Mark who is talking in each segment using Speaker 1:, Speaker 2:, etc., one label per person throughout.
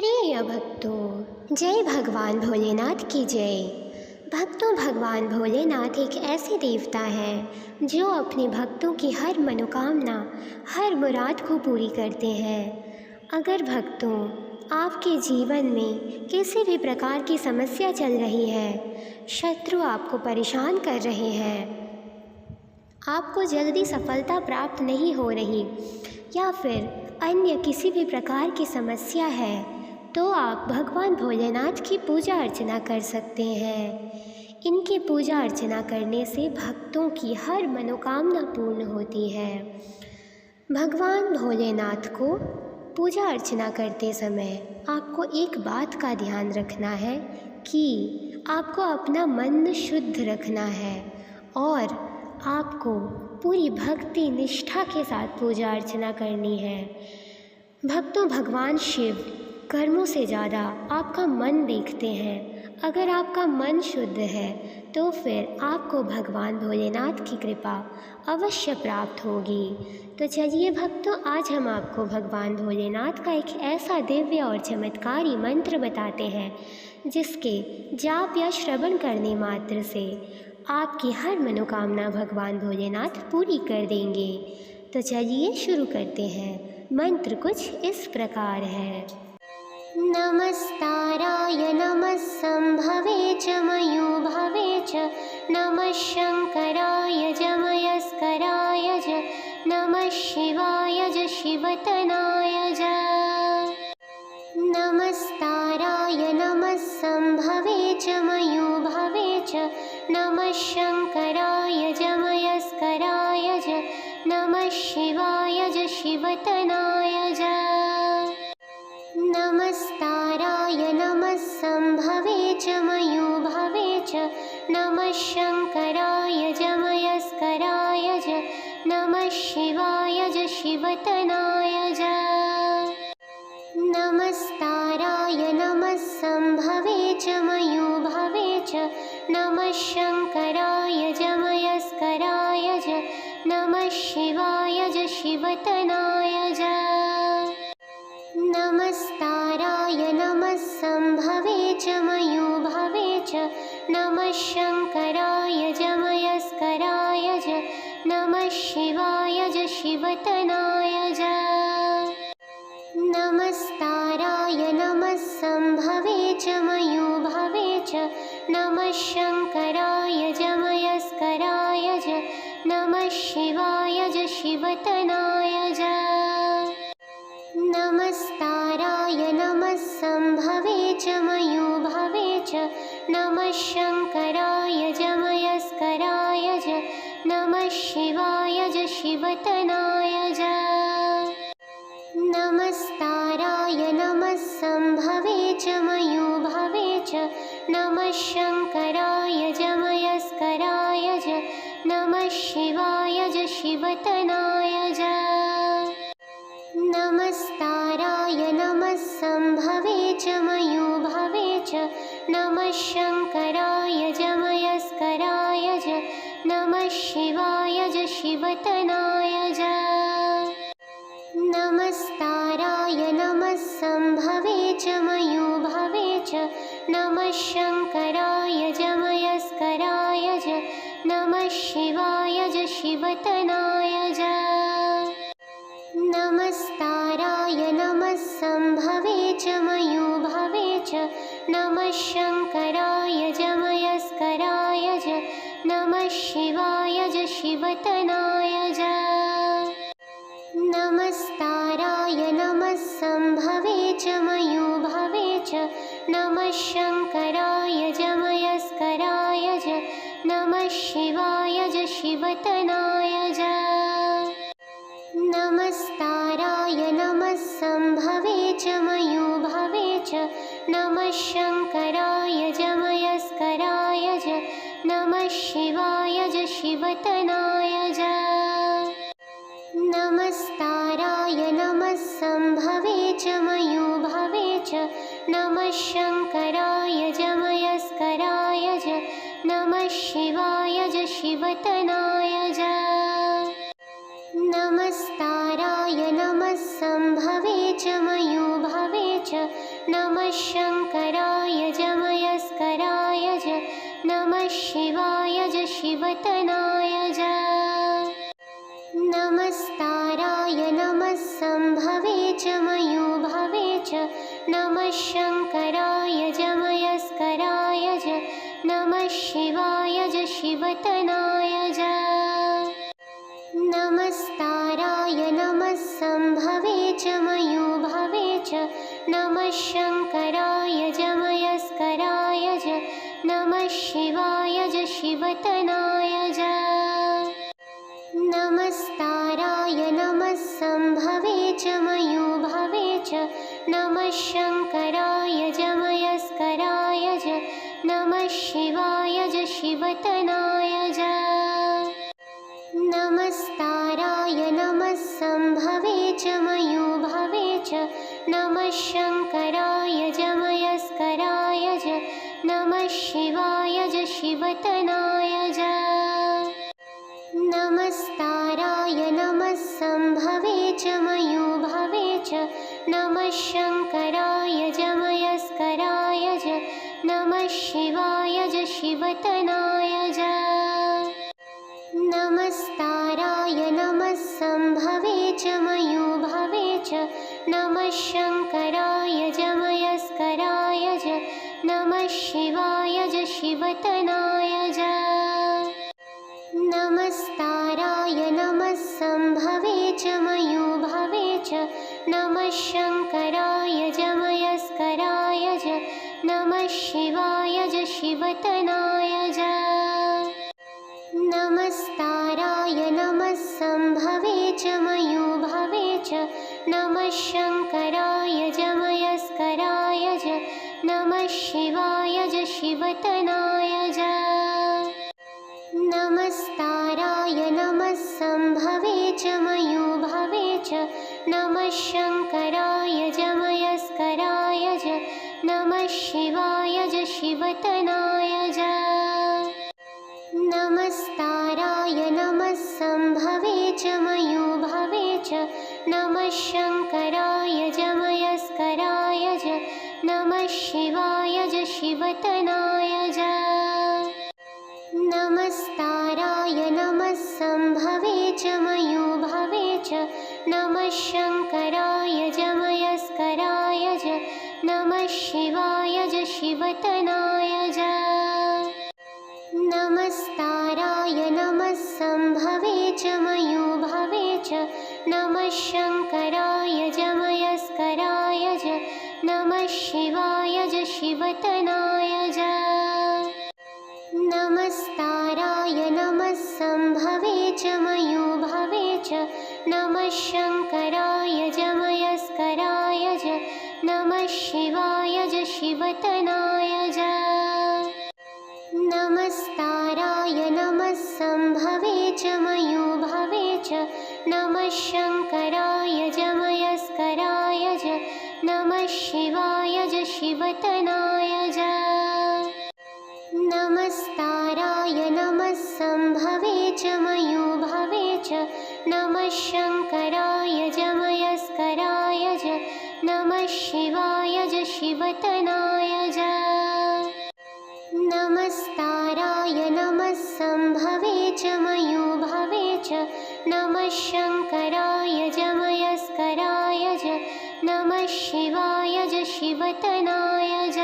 Speaker 1: प्रिय भक्तों, जय भगवान भोलेनाथ की जय। भक्तों, भगवान भोलेनाथ एक ऐसे देवता हैं जो अपने भक्तों की हर मनोकामना, हर मुराद को पूरी करते हैं। अगर भक्तों आपके जीवन में किसी भी प्रकार की समस्या चल रही है, शत्रु आपको परेशान कर रहे हैं, आपको जल्दी सफलता प्राप्त नहीं हो रही या फिर अन्य किसी भी प्रकार की समस्या है, तो आप भगवान भोलेनाथ की पूजा अर्चना कर सकते हैं। इनकी पूजा अर्चना करने से भक्तों की हर मनोकामना पूर्ण होती है। भगवान भोलेनाथ को पूजा अर्चना करते समय आपको एक बात का ध्यान रखना है कि आपको अपना मन शुद्ध रखना है और आपको पूरी भक्ति निष्ठा के साथ पूजा अर्चना करनी है। भक्तों, भगवान शिव कर्मों से ज़्यादा आपका मन देखते हैं। अगर आपका मन शुद्ध है तो फिर आपको भगवान भोलेनाथ की कृपा अवश्य प्राप्त होगी। तो चलिए भक्तों, आज हम आपको भगवान भोलेनाथ का एक ऐसा दिव्य और चमत्कारी मंत्र बताते हैं जिसके जाप या श्रवण करने मात्र से आपकी हर मनोकामना भगवान भोलेनाथ पूरी कर देंगे। तो चलिए शुरू करते हैं। मंत्र कुछ इस प्रकार है। नमस्ताराय नमः संभवे च मयूभवे च, नमः शंकराय जमयस्कराय च, नमः शिवाय च शिवतनाय च। नमस्ताराय नमः संभवे च मयूभवे च, नमः शंकराय जमयस्कराय च, नमः शिवाय च शिवतनाय च। नमस्ताराय नमः संभवे च मयूभवे च, नमः शंकराय जमयस्कराय च, नमः शिवाय च शिवतनाय च। नमस्ताराय नमः संभवे च मयूभवे च, नमः शंकराय जमयस्कराय च, नमः शिवाय च शिवतनाय च। नमस्ताराय नमः संभवे च मयूभवे च, नमः शंकराय जमयस्कराय च, नमः शिवाय च शिवतनाय च। नमस्ताराय नमः संभवे च मयूभवे च, नमः शंकराय जमयस्कराय च, नमः शिवाय च शिवतनाय च। नमस्ताराय नमः संभवे च मयूभवे च, नमः शंकराय जमयस्कराय च, नमः शिवाय च शिवतनाय च। नमस्ताराय नमः संभवे च मयूभवे च, नमः शंकराय जमयस्कराय च, नमः शिवाय च शिवतनाय च। नमस्ताराय नमः संभवे च मयूभवे च, नमः शंकराय जमयस्कराय च, नमः शिवाय च शिवतनाय च। नमस्ताराय नमः संभवे च मयूभवे च, नमः शंकराय जमयस्कराय च, नमः शिवाय च शिवतनाय च। नमस्ताराय नमः संभवे च मयूभवे च, नमः शंकराय जमयस्कराय च, नमः शिवाय च शिवतनाय च। नमस्ताराय नमः संभवे च मयूभवे च, नमः शंकराय जमयस्कराय च, नमः शिवाय च शिवतनाय च। नमस्ताराय नमः संभवे च मयूभवे च, नमः शंकराय जमयस्कराय च, नमः शिवाय च शिवतनाय च। नमस्ताराय नमः संभवे च मयूभवे च, नमः शंकराय जमयस्कराय च, नमः शिवाय च शिवतनाय च। नमस्ताराय नमः संभवे च मयूभवे च, नमः शङ्कराय जमयस्कराय च नमः शिवाय च शिवतनाय च नमस्ताराय नमः सम्भवे च मयूभवे च नमः शङ्कराय जमयस्कराय च नमः शिवाय च शिवतनाय च नमस्ताराय नमः सम्भवे च मयूभवे च नमः शङ्कराय जमयस्कराय च नमः शिवाय च शिवतनाय च नमस्ताराय नमः सम्भवे च मयूभवे च नमः शङ्कराय जमयस्कराय च नमः शिवाय च शिवतनाय च नमस्ताराय नमः सम्भवे च मयूभवे च नमः शङ्कराय जमयस्कराय च नमः शिवाय च शिवतनाय च नमस्ताराय नमः सम्भवे च मयूभवे च नमः शङ्कराय जमयस्कराय च नमः शिवाय च शिवतनाय च नमस्ताराय नमः सम्भवे च मयूभवे च नमः शङ्कराय जमयस्कराय च नमः शिवाय च शिवतनाय च नमस्ताराय नमः सम्भवे च मयूभवे च नमः शङ्कराय जमयस्कराय च नमः शिवाय च शिवतनाय च नमस्ताराय नमः सम्भवे च मयूभवे च नमः शङ्कराय जमयस्कराय च नमः शिवाय च शिवतनाय च नमस्ताराय नमः सम्भवे च मयूभवे च नमः शङ्कराय जमयस्कराय च नमः शिवाय च शिवतनाय च नमस्ताराय नमः सम्भवे च मयूभवे च नमः शङ्कराय जमयस्कराय च नमः शिवाय च शिवतनाय च नमस्ताराय नमः सम्भवे च मयूभवे च नमः शङ्कराय जमयस्कराय च नमः शिवाय च शिवतनाय च नमस्ताराय नमः सम्भवे च मयूभवे च नमः शङ्कराय जमयस्कराय च नमः शिवाय च शिवतनाय च नमस्ताराय नमः सम्भवे च मयूभवे च नमः शङ्कराय जमयस्कराय च नमः शिवाय च शिवतनाय च नमस्ताराय नमः सम्भवे च मयूभवे च नमः शङ्कराय जमयस्कराय च नमः शिवाय च शिवतनाय च नमस्ताराय नमः सम्भवे च मयूभवे च नमः शङ्कराय जमयस्कराय च नमः शिवाय च शिवतनाय च नमस्ताराय नमः सम्भवे च मयूभवे च नमः शङ्कराय जमयस्कराय च नमः शिवाय च शिवतनाय च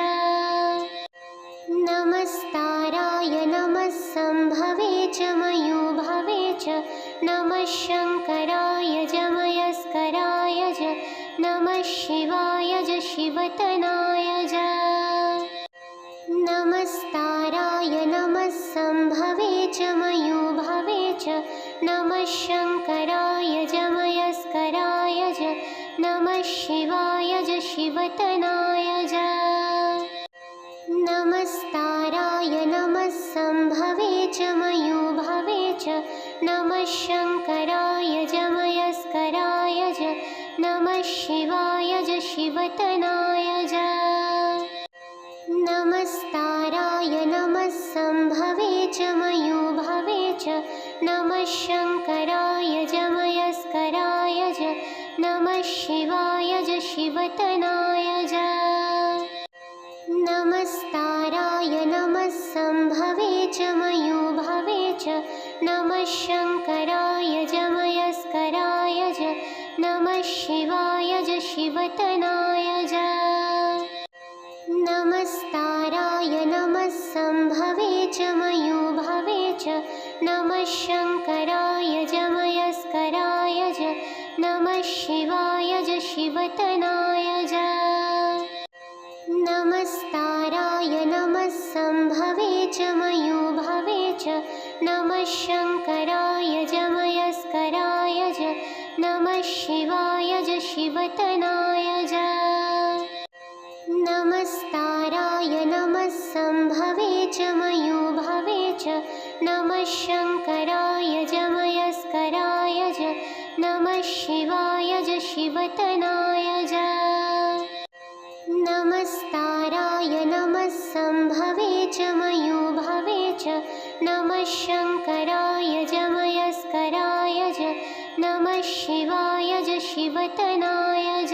Speaker 1: नमस्ताराय नमः सम्भवे च मयूभवे च नमः शङ्कराय जमयस्कराय च नमः शिवाय च शिवतनाय च नमस्ताराय नमः सम्भवे च मयूभवे च नमः शङ्कराय जमयस्कराय च नमः शिवाय च शिवतनाय च नमस्ताराय नमः सम्भवे च मयूभवे च नमः शङ्कराय जमयस्कराय च नमः शिवाय च शिवतनाय च नमस्ताराय नमः सम्भवे च मयूभवे च नमः शङ्कराय जमयस्कराय च नमः शिवाय च शिवतनाय च शङ्कराय जमयस्कराय च नमः शिवाय च शिवतनाय च नमस्ताराय नमः सम्भवे च मयूभवे च नमः शङ्कराय जमयस्कराय च नमः शिवाय च शिवतनाय च नमस्ताराय नमः सम्भवे च मयूभवे च नमः शङ्कराय जमयस्कराय च नमः शिवाय च शिवतनाय च नमस्ताराय नमः सम्भवे च मयूभवे च नमः शङ्कराय जमयस्कराय च नमः शिवाय च शिवतनाय च नमस्ताराय नमः सम्भवे च मयूभवे च नमः शङ्कराय जमयस्कराय च नमः शिवाय च शिवतनाय च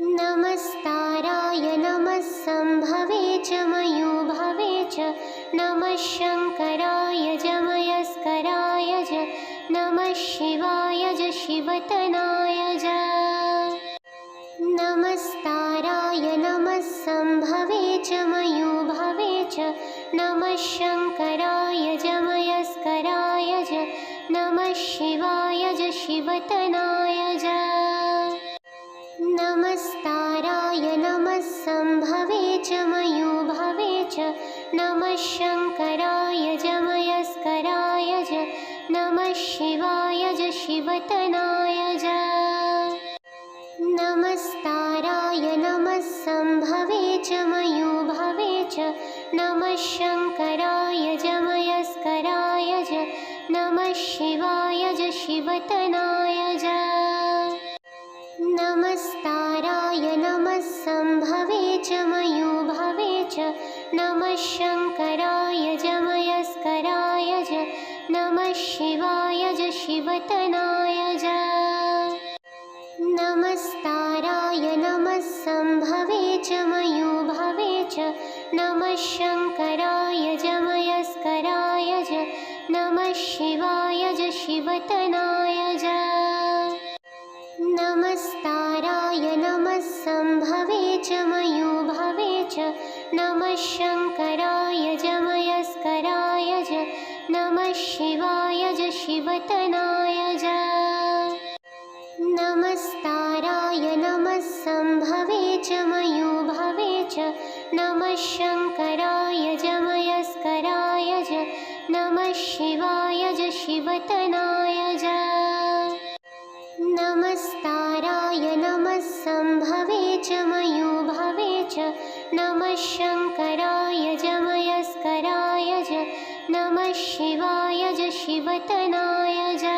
Speaker 1: नमस्ताराय नमः सम्भवे च मयूभवे च नमः शङ्कराय जमयस्कराय च नमः शिवाय च शिवतनाय च नमस्ताराय नमः सम्भवे च मयूभवे च नमः शङ्कराय जमयस्कराय च नमः शिवाय च शिवतनाय च नमस्ताराय नमः सम्भवे च मयूभवे च नमः शङ्कराय जमयस्कराय च नमः शिवाय च शिवतनाय च नमस्ताराय नमः सम्भवे च मयूभवे च नमः शङ्कराय जमयस्कराय च नमः शिवाय च शिवतनाय च नमस्ताराय नमः सम्भवे च मयूभवे च नमः शङ्कराय जमयस्कराय च नमः शिवाय च शिवतनाय च नमस्ताराय नमः सम्भवे च मयूभवे च नमः शङ्कराय जमयस्कराय च नमः शिवाय च शिवतनाय च नमस्ताराय नमः सम्भवे च मयूभवे च नमः शङ्कराय जमयस्कराय च नमः शिवाय च शिवतनाय च नमस्ताराय नमः सम्भवे च मयूभवे च नमः शङ्कराय जमयस्कराय च नमः शिवाय च शिवतनाय च नमस्ताराय नमः सम्भवे च मयूभवे च नमः शङ्कराय जमयस्कराय च नमः शिवाय च शिवतनाय च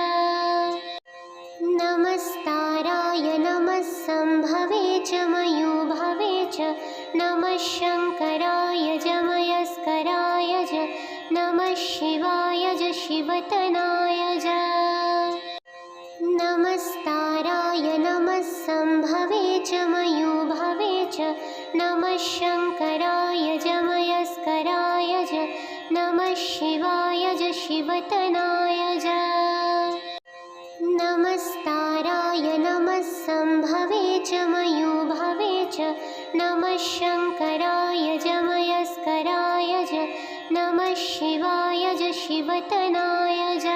Speaker 1: नमस्ताराय नमः सम्भवे च मयूभवे च नमः शङ्कराय जमयस्कराय च नमः शिवाय च शिवतनाय च नमस्ताराय नमः सम्भवे च मयूभवे च नमः शङ्कराय जमयस्कराय च नमः शिवाय च शिवतनाय च नमस्ताराय नमः सम्भवे च मयूभवे च नमः शङ्कराय जमयस्कराय च नमः शिवाय च शिवतनाय च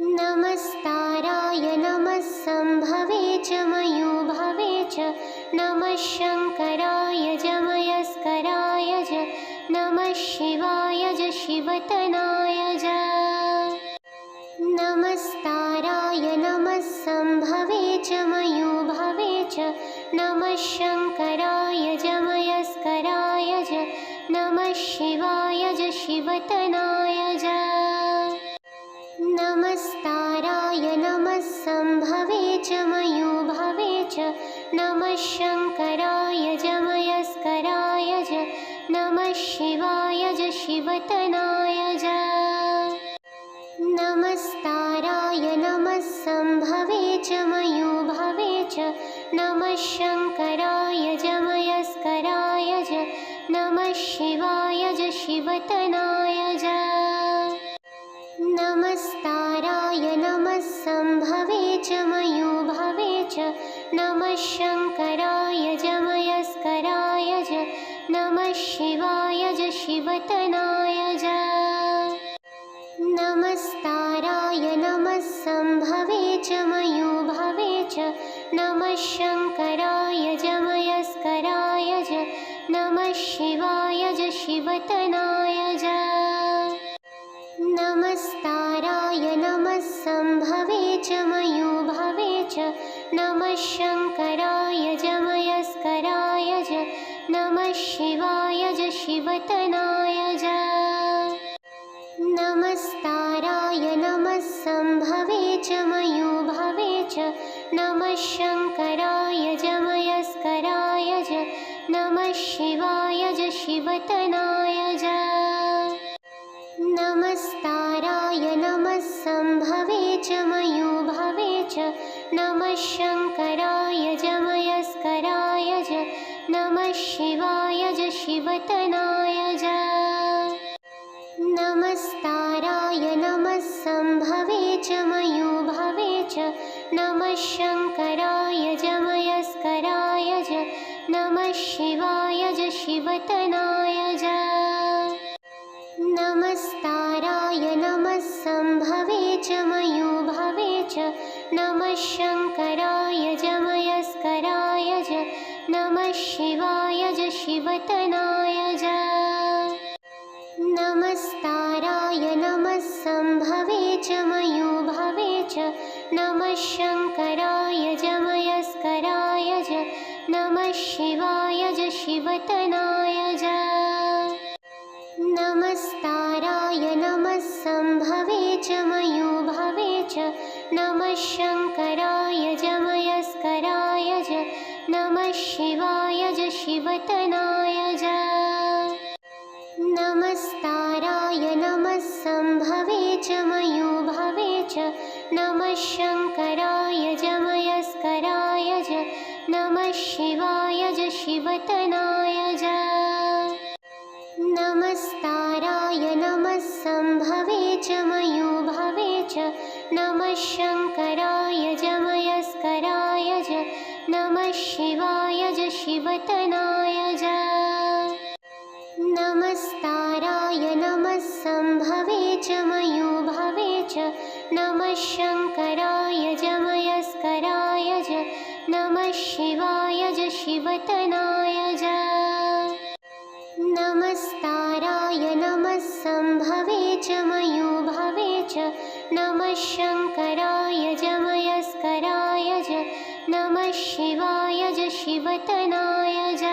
Speaker 1: नमस्ताराय नमः सम्भवे च मयूभवे च नमः शङ्कराय जमयस्कराय च नमः शिवाय च शिवतनाय च नमस्ताराय नमः सम्भवे च मयूभवे च नमः शङ्कराय जमयस्कराय च नमः शिवाय च शिवतनाय च नमस्ताराय नमः सम्भवे च मयूभवे च नमः शङ्कराय जमयस्कराय च नमः शिवाय च शिवतनाय च नमस्ताराय नमः सम्भवे च मयूभवे च नमः शङ्कराय जमयस्कराय च नमः शिवाय च शिवतनाय च नमस्ताराय नमः संभवे च मयूभवे च नमः शङ्कराय जमयस्कराय च नमः शिवाय च शिवतनाय च नमस्ताराय नमः संभवे च मयूभवे च नमः शङ्कराय जमयस्कराय च नमः शिवाय च शिवतनाय च नमस्ताराय नमः संभवे च मयूभवे च नमः शङ्कराय जमयस्कराय च नमः शिवाय च शिवतनाय च नमस्ताराय नमः संभवे च मयूभवे च नमः शङ्कराय जमयस्कराय च नमः शिवाय च शिवतनाय च नमस्ताराय नमः संभवे च मयूभवे च नमः शङ्कराय जमयस्कराय च नमः शिवाय च शिवतनाय च नमस्ताराय नमः संभवे च मयूभवे च नमः शङ्कराय जमयस्कराय च नमः शिवाय च शिवतनाय च नमस्ताराय नमः संभवे च मयूभवे च नमः शङ्कराय जमयस्कराय च नमः शिवाय च शिवतनाय च नमस्ताराय नमः संभवे च मयूभवे च नमः शङ्कराय जमयस्कराय च नमः शिवाय च शिवतनाय च नमस्ताराय नमः संभवे च मयूभवे च नमः शङ्कराय जमयस्कराय च नमः शिवाय च शिवतनाय च नमस्ताराय नमः संभवे च मयूभवे च नमः शङ्कराय जमयस्कराय च नमः शिवाय च शिवतनाय च नमस्ताराय नमः संभवे च मयूभवे च नमः शङ्कराय जमयस्कराय च नमः शिवाय च शिवतनाय च नमस्ताराय नमः संभवे च मयूभवे च नमः शङ्कराय जमयस्कराय च नमः शिवाय च शिवतनाय च नमस्ताराय नमः संभवे च मयूभवे च नमः शङ्कराय जमयस्कराय च नमः शिवाय च शिवतनाय च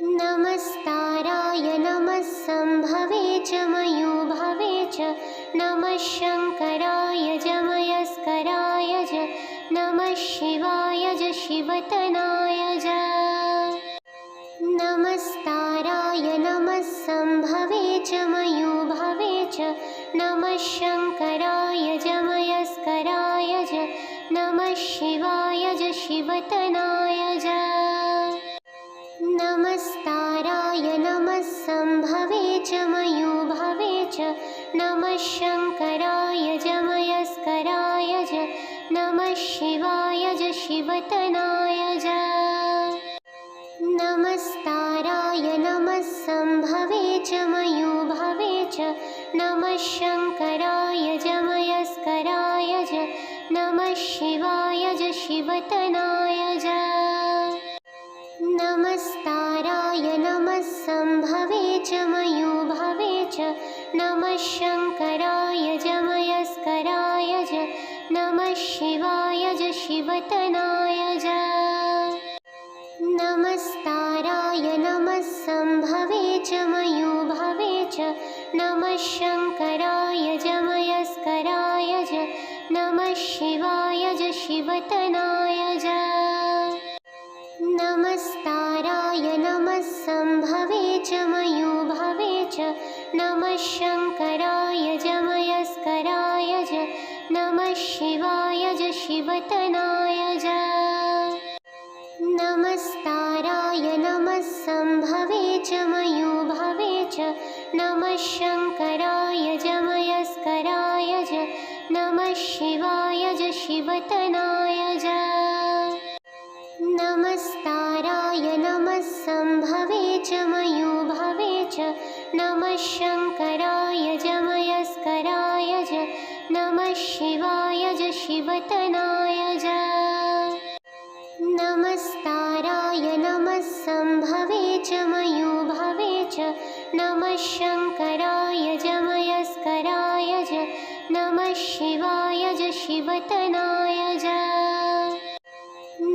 Speaker 1: नमस्ताराय नमः संभवे च मयूभवे च नमः शङ्कराय जमयस्कराय च नमः शिवाय च शिवतनाय च नमस्ताराय नमः संभवे च मयूभवे च नमः शङ्कराय जमयस्कराय च नमः शिवाय च शिवतनाय च नमस्ताराय नमः संभवे च मयूभवे च नमः शङ्कराय जमयस्कराय च नमः शिवाय च शिवतनाय च नमस्ताराय नमः संभवे च मयूभवे च नमः शङ्कराय जमयस्कराय च नमः शिवाय च शिवतनाय च नमस्ताराय नमः संभवे च मयूभवे च नमः शङ्कराय जमयस्कराय च नमः शिवाय च शिवतनाय च नमस्ताराय नमः संभवे च मयूभवे च नमः शङ्कराय जमयस्कराय च नमः शिवाय च शिवतनाय च नमस्ताराय नमः संभवे च मयूभवे च नमः शङ्कराय जमयस्कराय च नमः शिवाय च शिवतनाय च नमस्ताराय नमः संभवे च मयूभवे च नमः शङ्कराय जमयस्कराय च नमः शिवाय च शिवतनाय च नमस्ताराय नमः सम्भवे च मयूभवे च नमः शङ्कराय जमयस्कराय च नमः शिवाय च शिवतनाय च नमस्ताराय नमः सम्भवे च मयूभवे च नमः शङ्कराय जमयस्कराय च नमः शिवाय च शिवतनाय च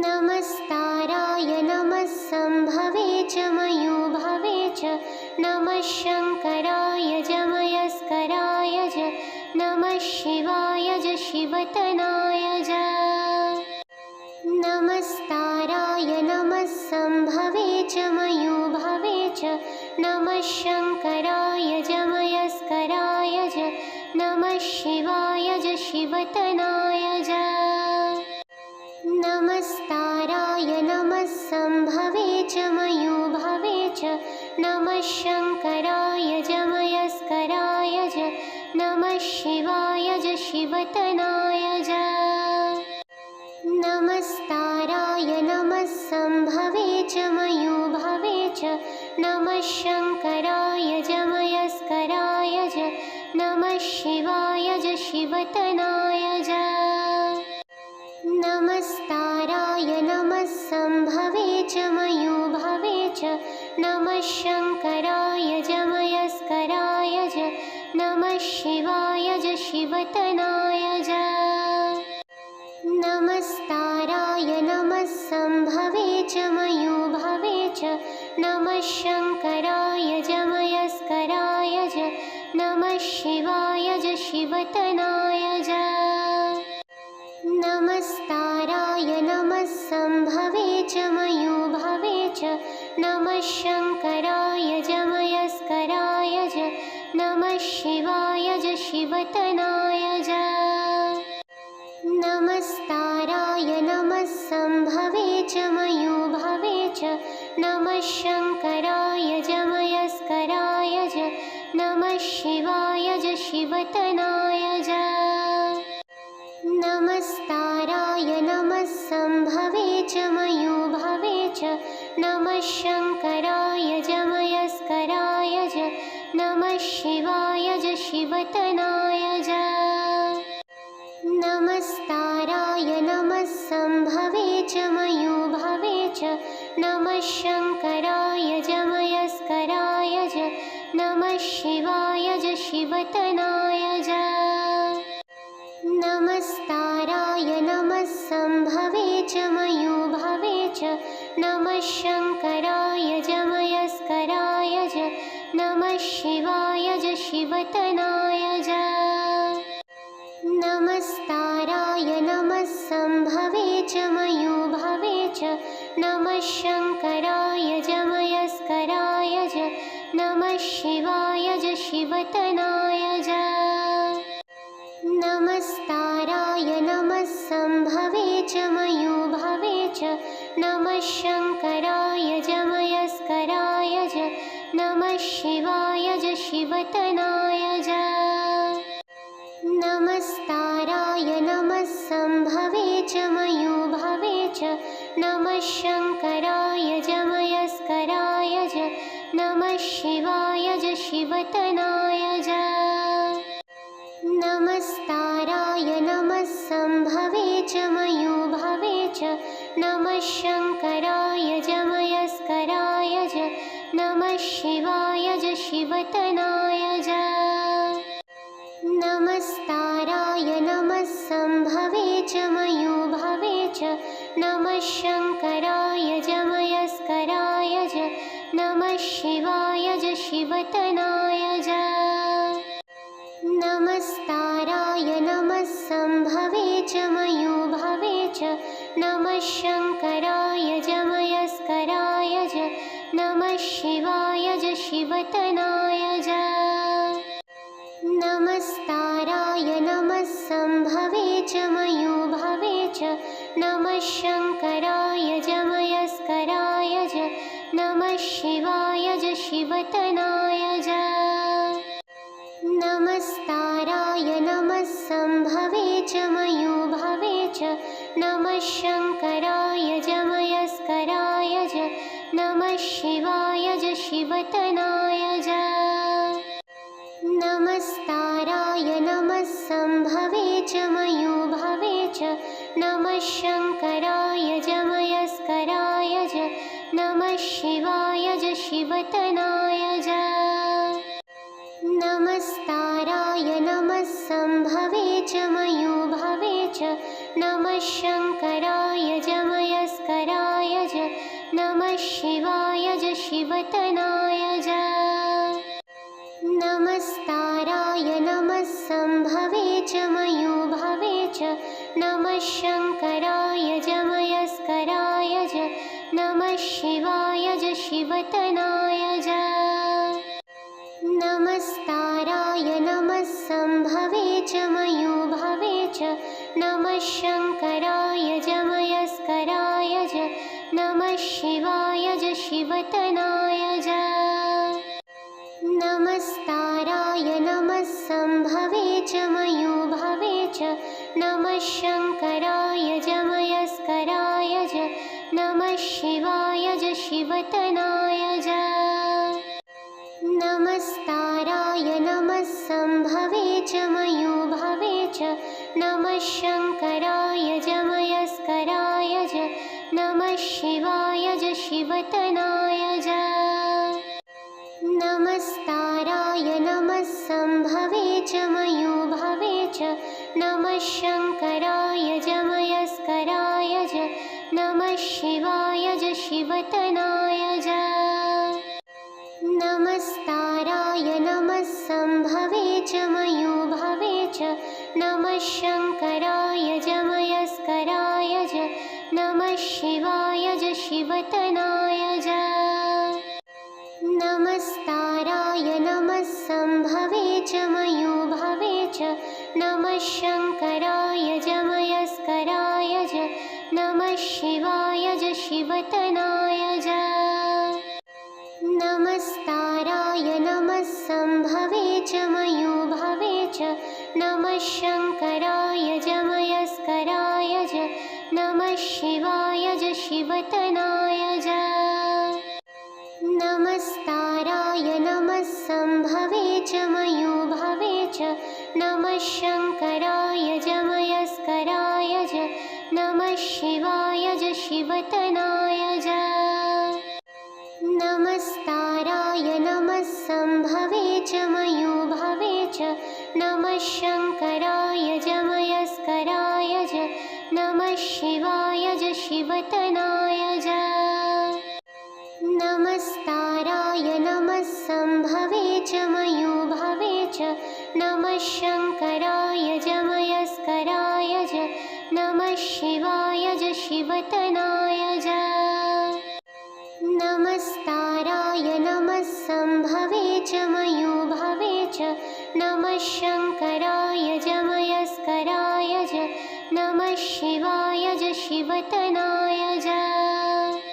Speaker 1: नमस्ताराय नमः सम्भवे च मयूभवे च नमः शङ्कराय जमयस्कराय च नमः शिवाय च शिवतनाय च नमस्ताराय नमः सम्भवे च मयूभवे च नमः शङ्कराय जमयस्कराय च नमः शिवाय च शिवतनाय च नमस्ताराय नमः सम्भवे च मयूभवे च नमः शङ्कराय जमयस्कराय च नमः शिवाय च शिवतनाय च नमस्ताराय नमः सम्भवे च मयूभवे च नमः शङ्कराय जमयस्कराय च नमः शिवाय च शिवतनाय च नमस्ताराय नमः सम्भवे च मयूभवे च नमः शङ्कराय जमयस्कराय च नमः शिवाय च शिवतनाय च नमस्ताराय नमः सम्भवे च मयूभवे च नमः शङ्कराय जमयस्कराय च नमः शिवाय च शिवतनाय च नमस्ताराय नमः सम्भवे च मयूभवे च नमः शङ्कराय जमयस्कराय च नमः शिवाय च शिवतनाय च नमस्ताराय नमः सम्भवे च मयूभवे च नमः शङ्कराय जमयस्कराय च नमः शिवाय च शिवतनाय च नमस्ताराय नमः सम्भवे च मयूभवे च नमः शङ्कराय जमयस्कराय च नमः शिवाय च शिवतनाय च नमस्ताराय नमः सम्भवे च मयूभवे च नमः शङ्कराय जमयस्कराय च नमः शिवाय च शिवतनाय च नमस्ताराय नमः सम्भवे च मयूभवे च नमः शङ्कराय जमयस्कराय च नमः शिवाय च शिवतनाय च नमस्ताराय नमः सम्भवे च मयूभवे च नमः शङ्कराय जमयस्कराय च नमः शिवाय च शिवतनाय च नमस्ताराय नमः सम्भवे च मयूभवे च नमः शङ्कराय जमयस्कराय च नमः शिवाय च शिवतनाय च नमस्ताराय नमः सम्भवे च मयूभवे च नमः शङ्कराय जमयस्कराय च नमः शिवाय च शिवतनाय च नमस्ताराय नमः सम्भवे च मयूभवे च नमः शङ्कराय जमयस्कराय च नमः शिवाय च शिवतनाय च नमस्ताराय नमः सम्भवे च मयूभवे च नमः शङ्कराय जमयस्कराय च नमः शिवाय च शिवतनाय च नमस्ताराय नमः सम्भवे च मयूभवे च नमः शङ्कराय जमयस्कराय च नमः शिवाय च शिवतनाय च नमस्ताराय नमः सम्भवे च मयूभवे च नमः शङ्कराय जमयस्कराय च नमः शिवाय च शिवतनाय च नमस्ताराय नमः संभवे च मयूभवे च नमः शङ्कराय जमयस्कराय च नमः शिवाय च शिवतनाय च नमस्ताराय नमः संभवे च मयूभवे च नमः शङ्कराय जमयस्कराय च नमः शिवाय च शिवतनाय च नमस्ताराय नमः संभवे च मयूभवे च नमः शङ्कराय जमयस्कराय च नमः शिवाय च शिवतनाय च नमस्ताराय नमः संभवे च मयूभवे च नमः शङ्कराय जमयस्कराय च नमः शिवाय च शिवतनाय च नमस्ताराय नमः संभवे च मयूभवे च नमः शङ्कराय जमयस्कराय च नमः शिवाय च शिवतनाय च नमस्ताराय नमः संभवे च मयूभवे च नमः शङ्कराय जमयस्कराय च नमः शिवाय च शिवतनाय च नमस्ताराय नमः संभवे च मयूभवे च नमः शङ्कराय जमयस्कराय च नमः शिवाय च शिवतनाय च नमस्ताराय नमः संभवे च मयूभवे च नमः शङ्कराय जमयस्कराय च नमः शिवाय च शिवतनाय च नमस्ताराय नमः संभवे च मयूभवे च नमः शङ्कराय जमयस्कराय च नमः शिवाय च शिवतनाय च नमस्ताराय नमः संभवे च मयूभवे च नमः शङ्कराय जमयस्कराय च नमः शिवाय च शिवतनाय च नमस्ताराय नमः संभवे च मयूभवे च नमः शङ्कराय जमयस्कराय च नमः शिवाय च शिवतनाय च नमस्ताराय नमः संभवे च मयूभवे च नमः शङ्कराय जमयस्कराय च नमः शिवाय च शिवतनाय च नमस्ताराय नमः संभवे च मयूभवे च नमः शङ्कराय जमयस्कराय च नमः शिवाय च शिवतनाय च नमस्ताराय नमः संभवे च मयूभवे च नमः शङ्कराय जमयस्कराय च नमः शिवाय च शिवतनाय च नमस्ताराय नमः संभवे च मयूभवे च नमः शङ्कराय जमयस्कराय च नमः शिवाय च शिवतनाय च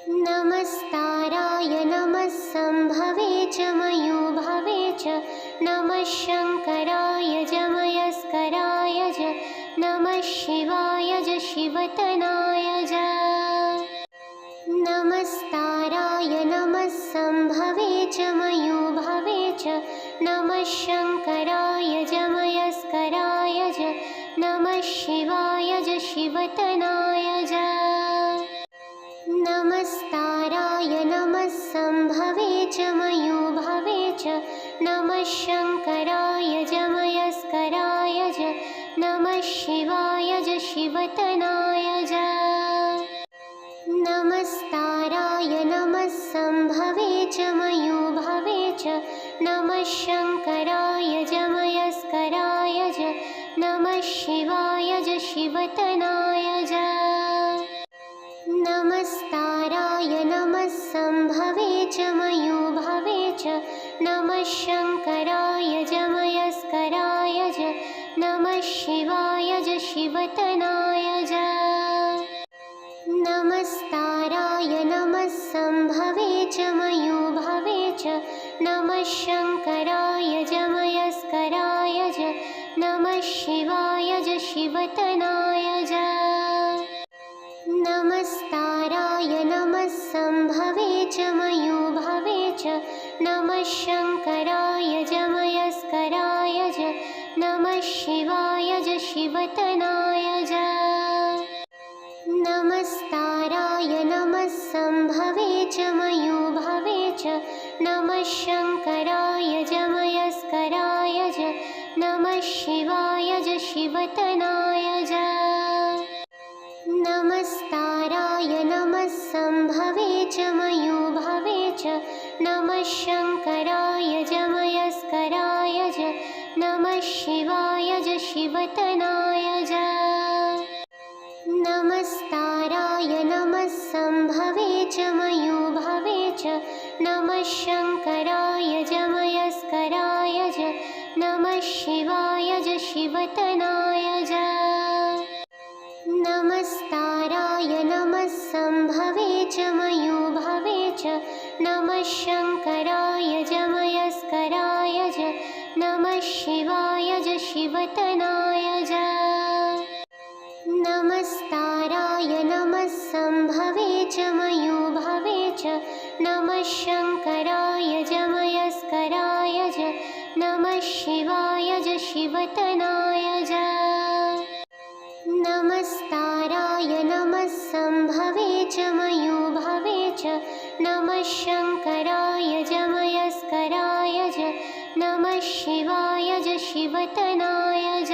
Speaker 1: नमस्ताराय नमः संभवे च मयूभवे च नमः शङ्कराय जमयस्कराय च नमः शिवाय च शिवतनाय च नमस्ताराय नमः संभवे च मयूभवे च नमः शङ्कराय जमयस्कराय च नमः शिवाय च शिवतनाय च नमस्ताराय नमः संभवे च मयूभवे च नमः शङ्कराय जमयस्कराय च नमः शिवाय च शिवतनाय च नमस्ताराय नमः संभवे च मयूभवे च नमः शङ्कराय जमयस्कराय च नमः शिवाय च शिवतनाय च नमस्ताराय नमः संभवे च मयूभवे च नमः शङ्कराय जमयस्कराय च नमः शिवाय च शिवतनाय च नमस्ताराय नमः संभवे च मयूभवे च नमः शङ्कराय जमयस्कराय शिवतनाय च नमस्ताराय नमः संभवे च मयूभवे च नमः शङ्कराय जमयस्कराय च नमः शिवाय च शिवतनाय च नमस्ताराय नमः संभवे च मयूभवे च नमः शङ्कराय जमयस्कराय च नमः शिवाय च शिवतनाय च नमस्ताराय नमः संभवे च मयूभवे च नमः शङ्कराय जमयस्कराय च नमः शिवाय च शिवतनाय च नमस्ताराय नमः संभवे च मयूभवे च नमः शङ्कराय जमयस्कराय च नमः शिवाय च शिवतनाय च नमस्ताराय नमः संभवे च मयूभवे च नमः शङ्कराय जमयस्कराय च नमः शिवाय च शिवतनाय च नमस्ताराय नमः संभवे च मयूभवे च नमः शङ्कराय जमयस्कराय च नमः शिवाय च शिवतनाय च नमस्ताराय नमः संभवे च मयूभवे च नमः शङ्कराय जमयस्कराय च नमः शिवाय च शिवतनाय च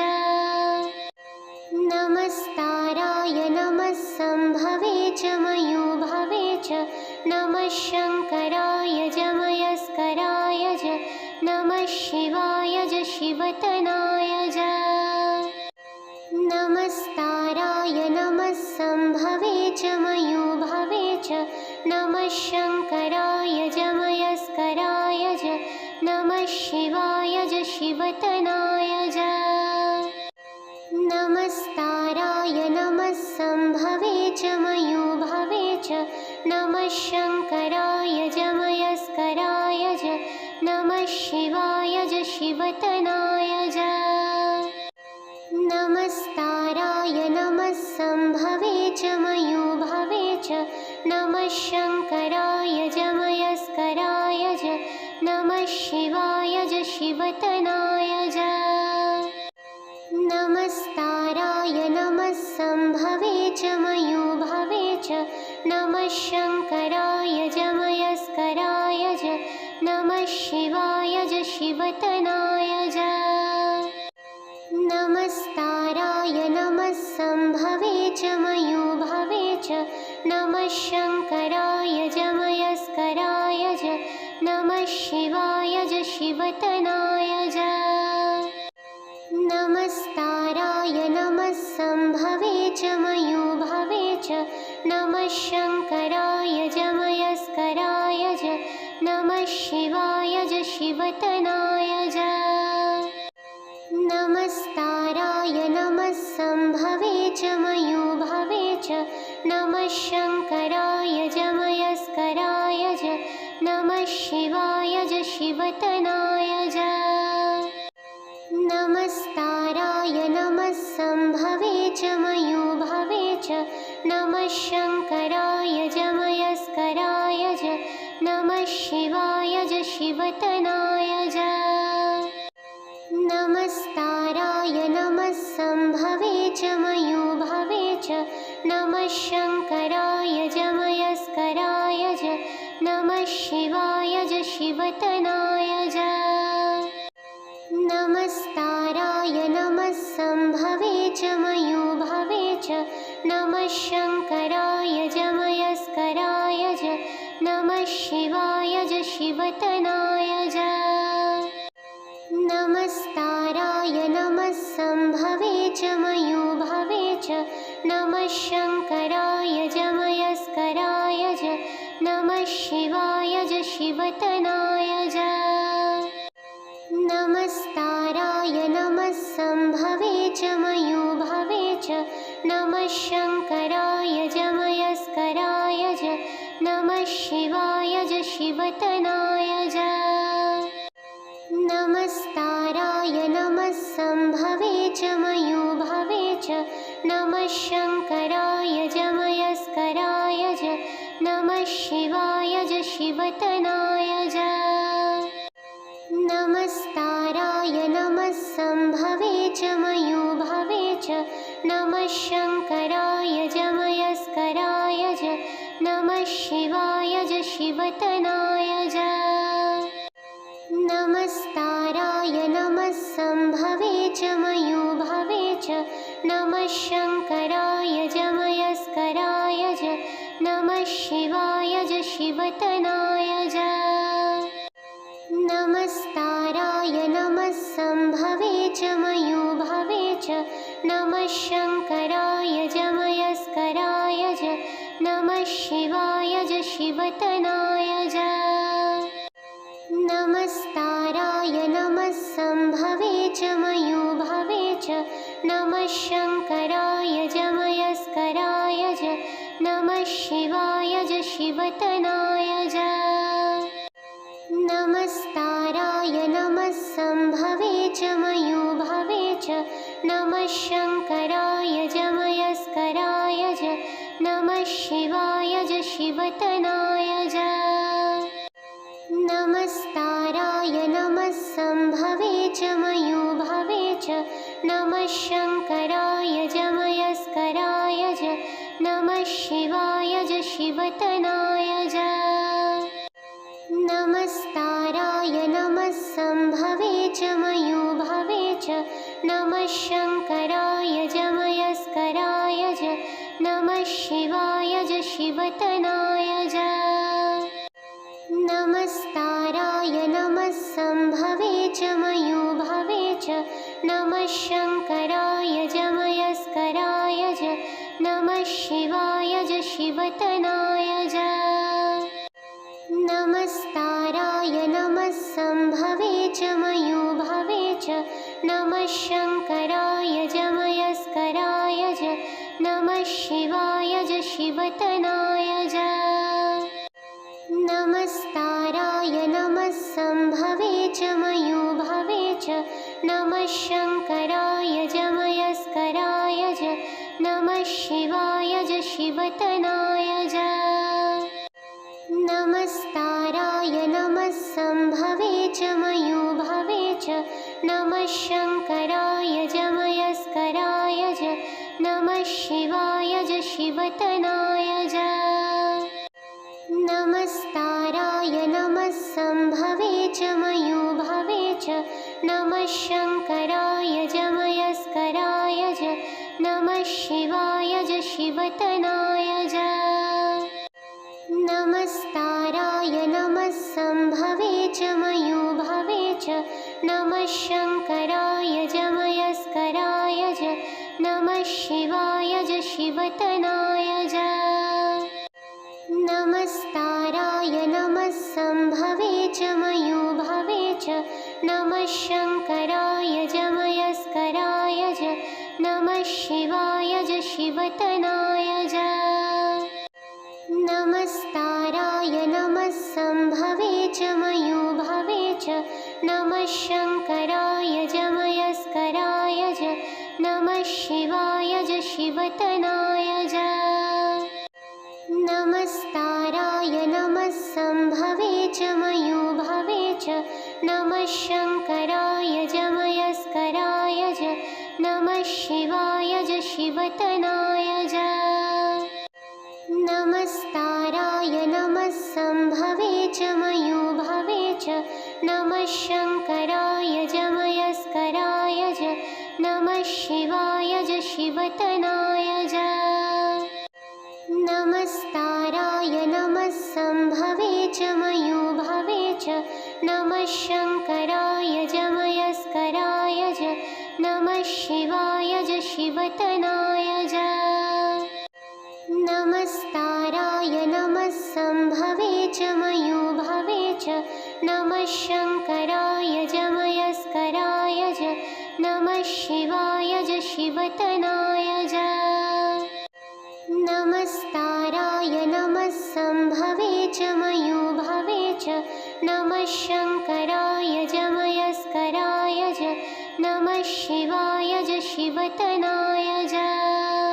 Speaker 1: नमस्ताराय नमः संभवे च मयूभवे च नमः शङ्कराय जमयस्कराय च नमः शिवाय च शिवतनाय च नमस्ताराय नमः संभवे च मयूभवे च नमः शङ्कराय जमयस्कराय च नमः शिवाय च शिवतनाय च नमस्ताराय नमः संभवे च मयूभवे च नमः शङ्कराय जमयस्कराय च नमः शिवाय च शिवतनाय च नमस्ताराय नमः संभवे च मयूभवे च नमः शङ्कराय जमयस्कराय च नमः शिवाय च शिवतनाय च नमस्ताराय नमः संभवे च मयूभवे च नमः शङ्कराय जमयस्कराय च नमः शिवाय च शिवतनाय च नमस्ताराय नमः संभवे च मयूभवे च नमः शङ्कराय जमयस्कराय च नमः शिवाय च शिवतनाय च नमस्ताराय नमः संभवे च मयूभवे च नमः शङ्कराय जमयस्कराय च नमः शिवाय च शिवतनाय च नमस्ताराय नमः संभवे च मयूभवे च नमः शङ्कराय जमयस्कराय च नमः शिवाय च शिवतनाय च नमस्ताराय नमः संभवे च मयूभवे च नमः शङ्कराय जमयस्कराय च नमः शिवाय च शिवतनाय च नमस्ताराय नमः संभवे च मयूभवे च नमः शङ्कराय जमयस्कराय च नमः शिवाय च शिवतनाय च नमस्ताराय नमः संभवे च मयूभवे च नमः शङ्कराय जमयस्कराय च नमः शिवाय च शिवतनाय च नमस्ताराय नमः संभवे च मयूभवे च नमः शङ्कराय जमयस्कराय च नमः शिवाय च शिवतनाय च नमस्ताराय नमः संभवे च मयूभवे च नमः शङ्कराय जमयस्कराय च नमः शिवाय च शिवतनाय च नमस्ताराय नमः संभवे च मयूभवे च नमः शङ्कराय जमयस्कराय च नमः शिवाय च शिवतनाय च नमस्ताराय नमः सम्भवे च मयूभवे च नमः शङ्कराय जमयस्कराय च नमः शिवाय च शिवतनाय च नमस्ताराय नमः सम्भवे च मयूभवे च नमः शङ्कराय जमयस्कराय च नमः शिवाय च शिवतनाय च नमस्ताराय नमः सम्भवे च मयूभवे च नमः शङ्कराय जमयस्कराय च नमः शिवाय च शिवतनाय च नमस्ताराय नमः सम्भवे च मयूभवे च नमः शङ्कराय जमयस्कराय च नमः शिवाय च शिवतनाय च नमस्ताराय नमः सम्भवे च मयूभवे च नमः शङ्कराय जमयस्कराय च नमः शिवाय च शिवतनाय च नमस्ताराय नमः सम्भवे च मयूभवे च नमः शङ्कराय जमयस्कराय च नमः शिवाय च शिवतनाय च नमस्ताराय नमः सम्भवे च मयूभवे च नमः शङ्कराय जमयस्कराय च नमः शिवाय च शिवतनाय च नमस्ताराय नमः सम्भवे च मयूभवे च नमः शङ्कराय जमयस्कराय च नमः शिवाय च शिवतनाय च नमस्ताराय नमः सम्भवे च मयूभवे च नमः शङ्कराय जमयस्कराय च नमः शिवाय च शिवतनाय च नमस्ताराय नमः सम्भवे च मयूभवे च नमः शङ्कराय जमयस्कराय च नमः शिवाय च शिवतनाय च नमस्ताराय नमः सम्भवे च मयूभवे च नमः शङ्कराय जमयस्कराय च नमः शिवाय च शिवतनाय च नमस्ताराय नमः सम्भवे च मयूभवे च नमः शङ्कराय जमयस्कराय च नमः शिवाय च शिवतनाय च नमस्ताराय नमः सम्भवे च मयूभवे च नमः शङ्कराय जमयस्कराय च नमः शिवाय च शिवतनाय च नमस्ताराय नमः सम्भवे च मयूभवे च नमः शङ्कराय जमयस्कराय च नमः शिवाय च शिवतनाय च नमस्ताराय नमः सम्भवे च मयूभवे च नमः शङ्कराय जमयस्कराय च नमः शिवाय च शिवतनाय च नमस्ताराय नमः सम्भवे च मयूभवे च नमः शङ्कराय जमयस्कराय च नमः शिवाय च शिवतनाय च नमस्ताराय नमः सम्भवे च मयूभवे च नमः शङ्कराय जमयस्कराय च नमः शिवाय च शिवतनाय च नमस्ताराय नमः सम्भवे च मयूभवे च नमः शङ्कराय जमयस्कराय च नमः शिवाय च शिवतनाय च नमस्ताराय नमः सम्भवे च मयूभवे च नमः शङ्कराय जमयस्कराय च नमः शिवाय च शिवतनाय च नमस्ताराय नमः सम्भवे च मयूभवे च नमः शङ्कराय जमयस्कराय च नमः शिवाय च शिवतनाय च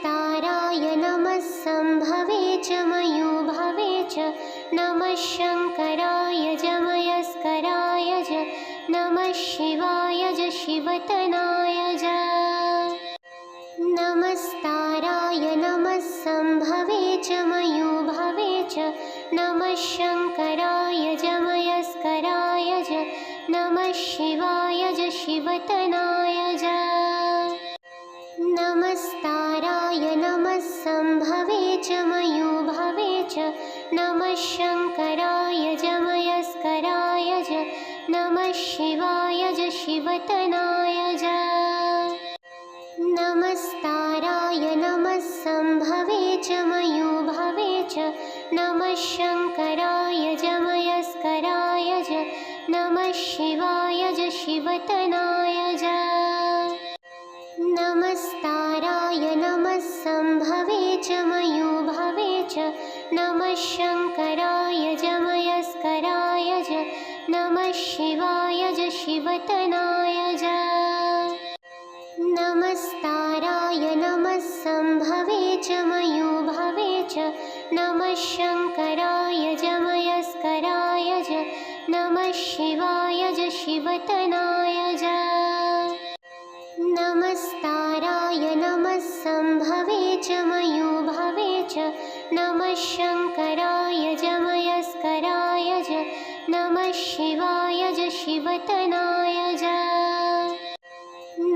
Speaker 1: नमस्ताराय नमः संभवे च मयूभवे च नमः शङ्कराय जमयस्कराय च नमः शिवाय च शिवतनाय च नमस्ताराय नमः संभवे च मयूभवे च नमः शङ्कराय जमयस्कराय च नमः शिवाय च शिवतनाय च नमस्ताराय नमः संभवे च मयूभवे च नमः शङ्कराय जमयस्कराय च नमः शिवाय च शिवतनाय च नमस्ताराय नमः संभवे च मयूभवे च नमः शङ्कराय जमयस्कराय च नमः शिवाय च शिवतनाय च नमस्ताराय नमः संभवे च मयूभवे च नमः शङ्कराय जमयस्कराय च नमः शिवाय च शिवतनाय च नमस्ताराय नमः संभवे च मयूभवे च नमः शङ्कराय जमयस्कराय च नमः शिवाय च शिवतनाय च नमस्ताराय नमः संभवे च मयूभवे च नमः शङ्कराय जमयस्कराय च नमः शिवाय च शिवतनाय च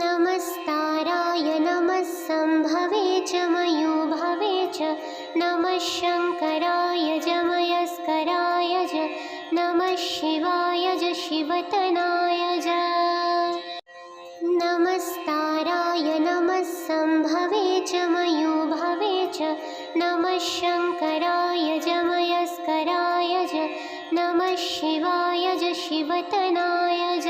Speaker 1: नमस्ताराय नमः संभवे च मयूभवे च नमः शङ्कराय जमयस्कराय च नमः शिवाय च शिवतनाय च नमस्ताराय नमः संभवे च मयूभवे च नमः शङ्कराय जमयस्कराय च नमः शिवाय च शिवतनाय च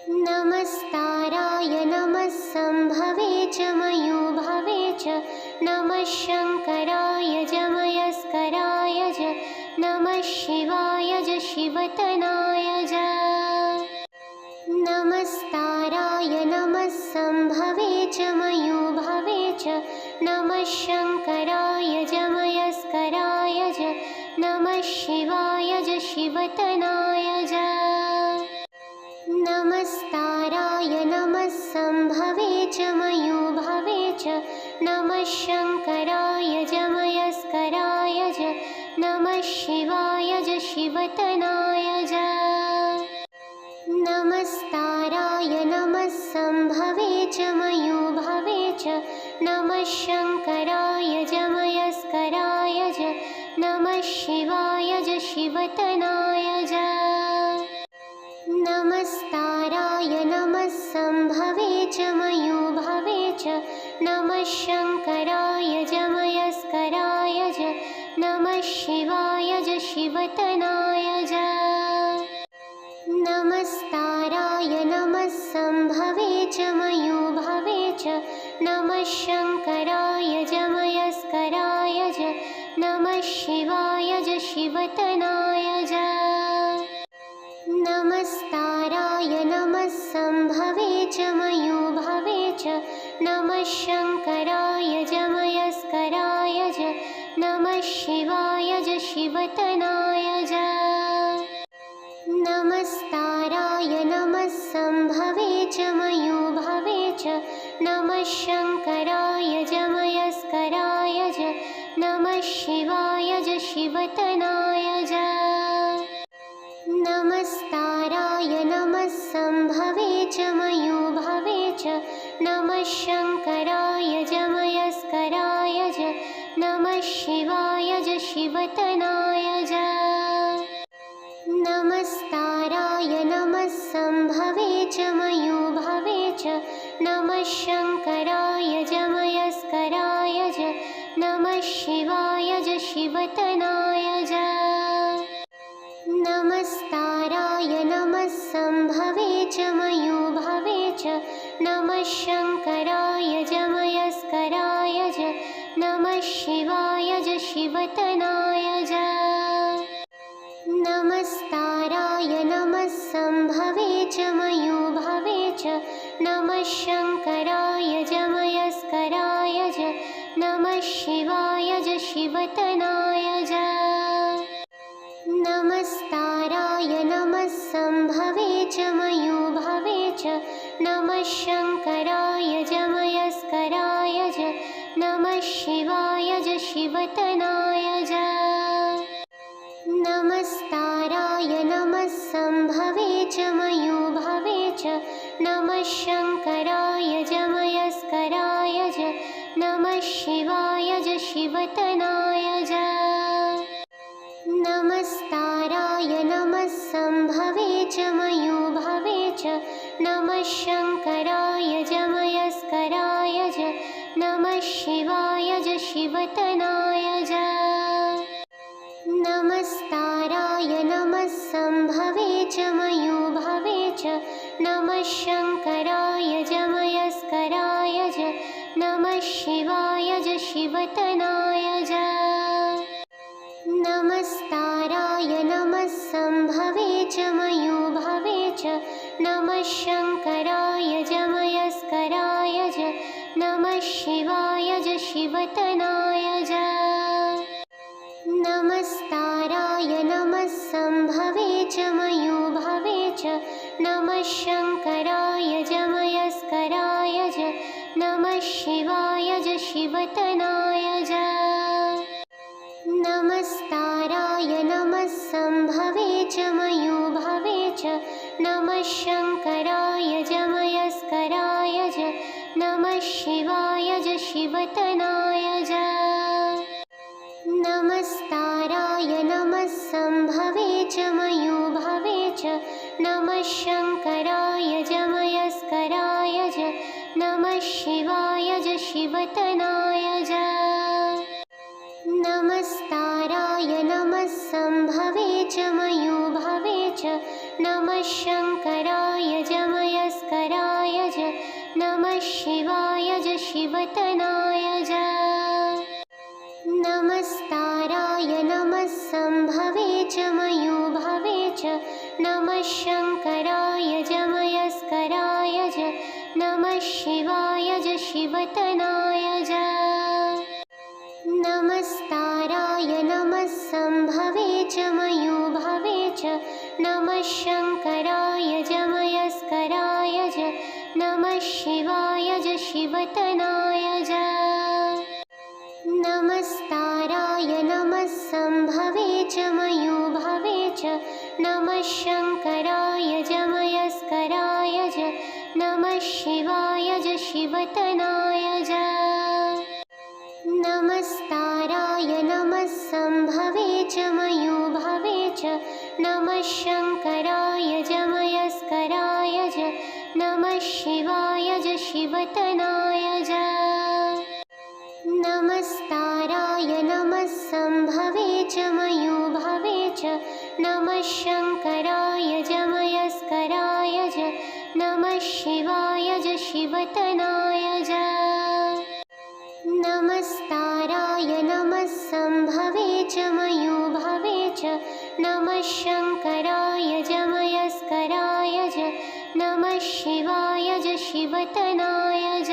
Speaker 1: नमस्ताराय नमः संभवे च मयूभवे च नमः शङ्कराय जमयस्कराय च नमः शिवाय च शिवतनाय च नमस्ताराय नमः संभवे च मयूभवे च नमः शङ्कराय जमयस्कराय च नमः शिवाय च शिवतनाय च नमस्ताराय नमः संभवे च मयूभवे च नमः शङ्कराय जमयस्कराय च नमः शिवाय च शिवतनाय च नमस्ताराय नमः संभवे च मयूभवे च नमः शङ्कराय जमयस्कराय च नमः शिवाय च शिवतनाय च नमस्ताराय नमः संभवे च मयूभवे च नमः शङ्कराय जमयस्कराय च नमः शिवाय च शिवतनाय च नमस्ताराय नमः संभवे च मयूभवे च नमः शङ्कराय जमयस्कराय च नमः शिवाय च शिवतनाय च नमस्ताराय नमः संभवे च मयूभवे च नमः शङ्कराय जमयस्कराय च नमः शिवाय च शिवतनाय च नमस्ताराय नमः संभवे च मयूभवे च नमः शङ्कराय जमयस्कराय च नमः शिवाय च शिवतनाय च नमस्ताराय नमः संभवे च मयूभवे च नमः शङ्कराय जमयस्कराय च नमः शिवाय च शिवतनाय च नमस्ताराय नमः संभवे च मयूभवे च नमः शङ्कराय जमयस्कराय च नमः शिवाय च शिवतनाय च नमस्ताराय नमः संभवे च मयूभवे च नमः शङ्कराय जमयस्कराय च नमः शिवाय च शिवतनाय च नमस्ताराय नमः संभवे च मयूभवे च नमः शङ्कराय जमयस्कराय शिवतनाय ज नमः शिवाय ज शिवतनाय ज नमस्ताराय नमः संभवे च मयूभवे च नमः शंकराय च मयस्कराय च नमः शिवाय च शिवतनाय च नमस्ताराय नमः संभवे च मयूभवे च नमः शंकराय च मयस्कराय च नमः शिवाय च शिवतनाय च नमस्ताराय नमः संभवे च मयूभवे च नमः शंकराय च मयस्कराय च नमः शिवाय च शिवतनाय च नमस्ताराय नमः संभवे च मयूभवे च नमः शंकराय च मयस्कराय च नमः शिवाय च शिवतनाय च नमस्ताराय नमः संभवे च मयूभवे च नमः शंकराय च मयस्कराय च नमः शिवाय च शिवतनाय च नमस्ताराय नमः संभवे च मयूभवे च नमः शंकराय च मयस्कराय च नमः शिवाय च शिवतनाय च नमस्ताराय नमः संभवे च मयूभवे च नमः शंकराय च मयस्कराय च नमः शिवाय च शिवतनाय च नमस्ताराय नमः संभवे च मयूभवे च नमः शंकराय च मयस्कराय च नमः शिवाय च शिवतनाय च नमस्ताराय नमः संभवे च मयूभवे च नमः शंकराय च मयस्कराय च नमः शिवाय च शिवतनाय च नमस्ताराय नमः संभवे च मयूभवे च नमः शंकराय च मयस्कराय च नमः शिवाय च शिवतनाय च नमस्ताराय नमः संभवे च मयूभवे च नमः शंकराय च मयस्कराय च नमः शिवाय च शिवतनाय च नमस्ताराय नमः संभवे च मयूभवे च नमः शंकराय च मयस्कराय च नमः शिवाय च शिवतनाय च नमस्ताराय नमः संभवे च मयूभवे च नमः शंकराय च मयस्कराय च नमः शिवाय च शिवतनाय च नमस्ताराय नमः संभवे च मयूभवे च नमः शंकराय च मयस्कराय च नमः शिवाय च शिवतनाय च नमस्ताराय नमः संभवे च मयूभवे च नमः शंकराय च मयस्कराय च नमः शिवाय च शिवतनाय च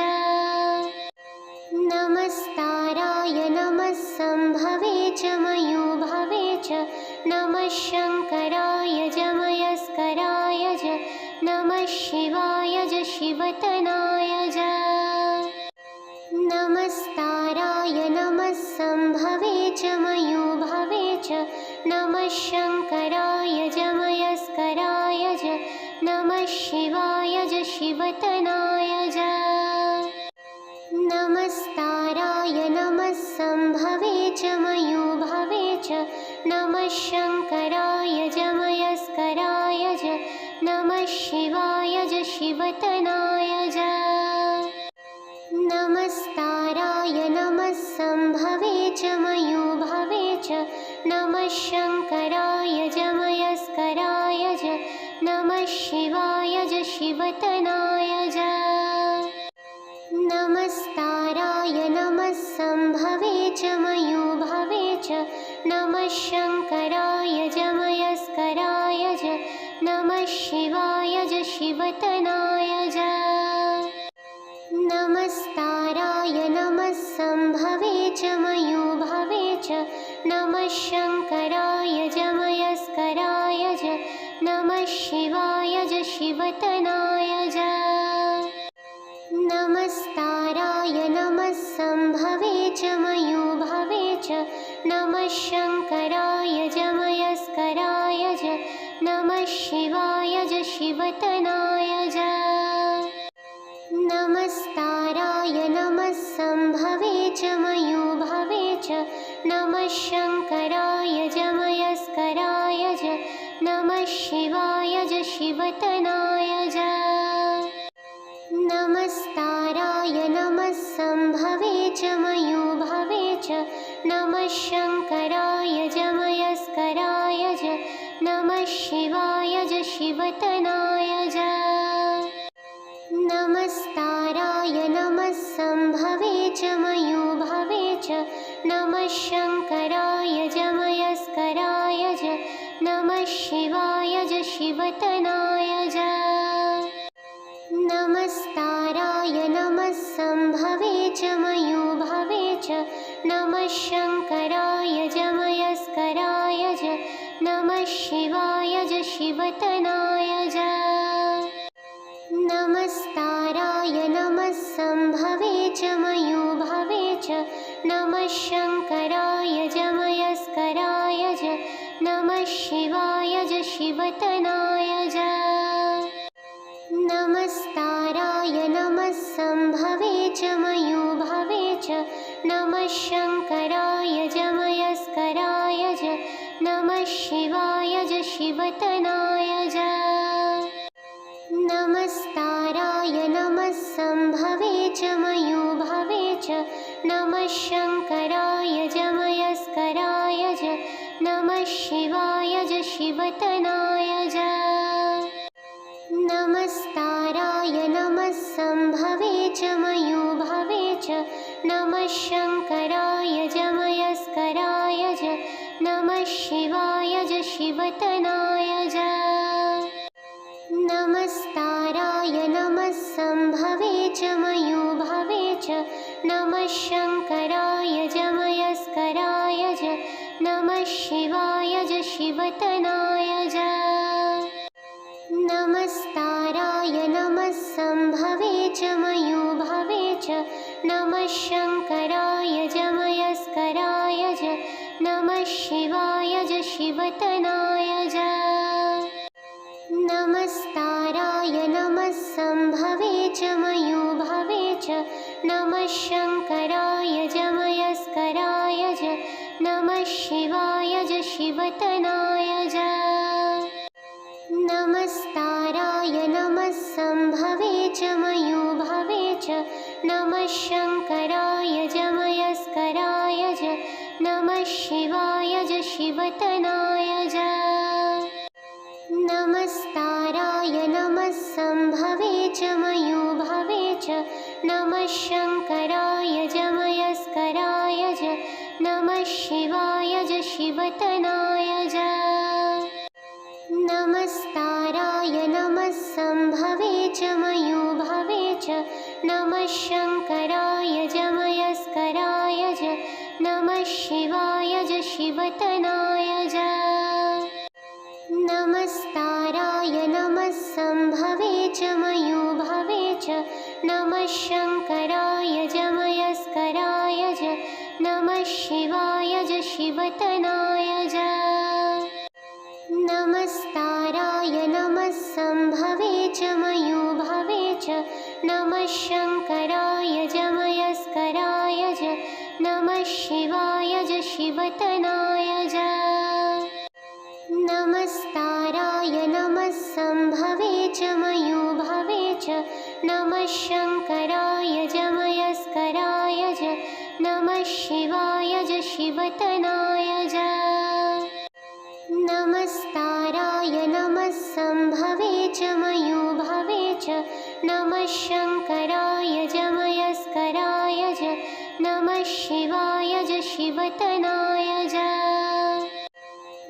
Speaker 1: नमस्ताराय नमः संभवे च मयूभवे च नमः शंकराय च मयस्कराय च नमः शिवाय च शिवतनाय च नमस्ताराय नमः संभवे च मयूभवे च नमः शंकराय च मयस्कराय च नमः शिवाय च शिवतनाय च नमस्ताराय नमः संभवे च मयूभवे च नमः शंकराय च मयस्कराय च नमः शिवाय च शिवतनाय च नमस्ताराय नमः संभवे च मयूभवे च नमः शंकराय च मयस्कराय च नमः शिवाय च शिवतनाय च नमस्ताराय नमः संभवे च मयूभवे च नमः शंकराय च मयस्कराय च नमः शिवाय च शिवतनाय च नमस्ताराय नमः संभवे च मयूभवे च नमः शङ्कराय जमयस्कराय च नमः शिवाय च शिवतनाय च नमस्ताराय नमः संभवे च मयूभवे च नमः शङ्कराय जमयस्कराय च नमः शिवाय च शिवतनाय च नमस्ताराय नमः संभवे च मयूभवे च नमः शङ्कराय जमयस्कराय च नमः शिवाय च शिवतनाय च नमस्ताराय नमः संभवे च मयूभवे च नमः शङ्कराय जमयस्कराय च नमः शिवाय च शिवतनाय च नमस्ताराय नमः संभवे च मयूभवे च नमः शङ्कराय जमयस्कराय च नमः शिवाय च शिवतनाय च नमस्ताराय नमः संभवे च मयूभवे च नमः शङ्कराय जमयस्कराय च नमः शिवाय च शिवतनाय च नमस्ताराय नमः संभवे च मयूभवे च नमः शङ्कराय जमयस्कराय च नमः शिवाय च शिवतनाय च नमस्ताराय नमः संभवे च मयूभवे च नमः शङ्कराय जमयस्कराय च नमः शिवाय च शिवतनाय च नमस्ताराय नमः संभवे च मयूभवे च नमः शङ्कराय जमयस्कराय च नमः शिवाय च शिवतनाय च नमस्ताराय नमः संभवे च मयूभवे च नमः शङ्कराय जमयस्कराय च नमः शिवाय च शिवतनाय च नमस्ताराय नमः संभवे च मयूभवे च नमः शङ्कराय जमयस्कराय च नमः शिवाय च शिवतनाय च नमस्ताराय नमः संभवे च मयूभवे च नमः शङ्कराय जमयस्कराय च नमः शिवाय च शिवतनाय च नमस्ताराय नमः संभवे च मयूभवे च नमः शङ्कराय जमयस्कराय च नमः शिवाय च शिवतनाय च नमस्ताराय नमः संभवे च मयूभवे च नमः शङ्कराय जमयस्कराय च नमः शिवाय च शिवतनाय च नमस्ताराय नमः संभवे च मयूभवे च नमः शङ्कराय जमयस्कराय च नमः शिवाय च शिवतनाय च नमस्ताराय नमः संभवे च मयूभवे च नमः शङ्कराय जमयस्कराय च नमः शिवाय च शिवतनाय च नमस्ताराय नमः संभवे च मयूभवे च नमः शङ्कराय जमयस्कराय च नमः शिवाय च शिवतनाय च नमस्ताराय नमः संभवे च मयूभवे च नमः शङ्कराय जमयस्कराय च नमः शिवाय च शिवतनाय च नमस्ताराय नमः संभवे च मयूभवे च नमः शङ्कराय जमयस्कराय च नमः शिवाय च शिवतनाय च नमस्ताराय नमः संभवे च मयूभवे च नमः शङ्कराय जमयस्कराय च नमः शिवाय च शिवतनाय च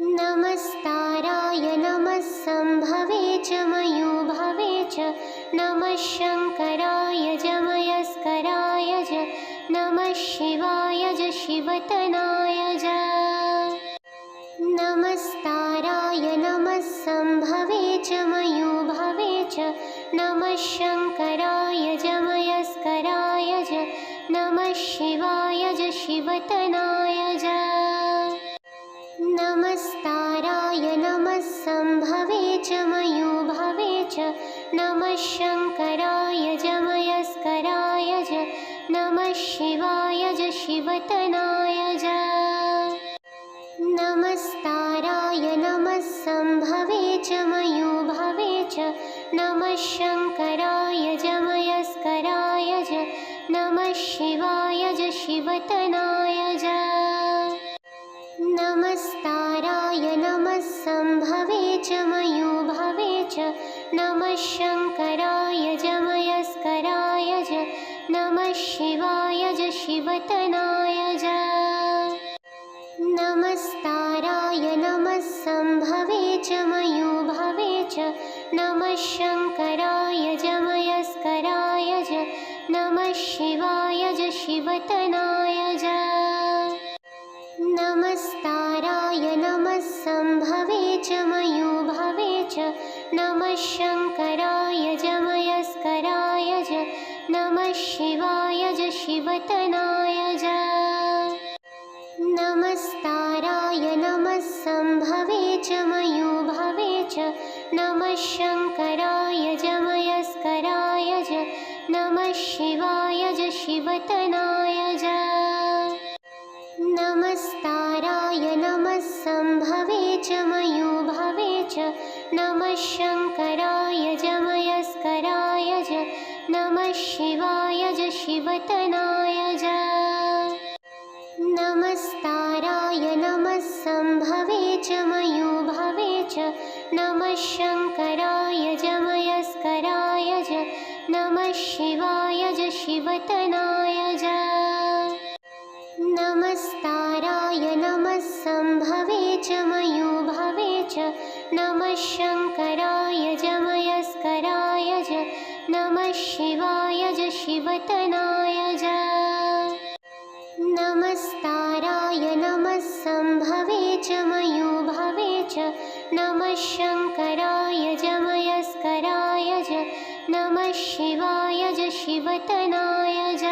Speaker 1: नमस्ताराय नमः संभवे च मयूभवे च नमः शङ्कराय जमयस्कराय च नमः शिवाय च शिवतनाय च नमस्ताराय नमः सम्भवे च मयूभवे च नमः शङ्कराय जमयस्कराय च नमः शिवाय च शिवतनाय च नमस्ताराय नमः सम्भवे च मयूभवे च नमः शङ्कराय जमयस्कराय च नमः शिवाय च शिवतनाय च नमस्ताराय नमः सम्भवे च मयूभवे च नमः शङ्कराय जमयस्कराय च नमः शिवाय च शिवतनाय च नमस्ताराय नमः सम्भवे च मयूभवे च नमः शङ्कराय जमयस्कराय च नमः शिवाय च शिवतनाय च नमस्ताराय नमः सम्भवे च मयूभवे च नमः शङ्कराय जमयस्कराय च नमः शिवाय च शिवतनाय च नमस्ताराय नमः सम्भवे च मयूभवे च नमः शङ्कराय जमयस्कराय च नमः शिवाय च शिवतनाय च नमस्ताराय नमः सम्भवे च मयूभवे च नमः शङ्कराय जमयस्कराय च नमः शिवाय च शिवतनाय च नमस्ताराय नमः सम्भवे च मयूभवे च नमः शङ्कराय जमयस्कराय च नमः शिवाय च शिवतनाय च नमस्ताराय नमः सम्भवे च मयूभवे च नमः शङ्कराय जमयस्कराय च नमः शिवाय च शिवतनाय च नमस्ताराय नमः सम्भवे च मयूभवे च नमः शङ्कराय जमयस्कराय च नमः शिवाय च शिवतनाय च नमस्ताराय नमः सम्भवे च मयूभवे च नमः शङ्कराय जमयस्कराय च नमः शिवाय च शिवतनाय च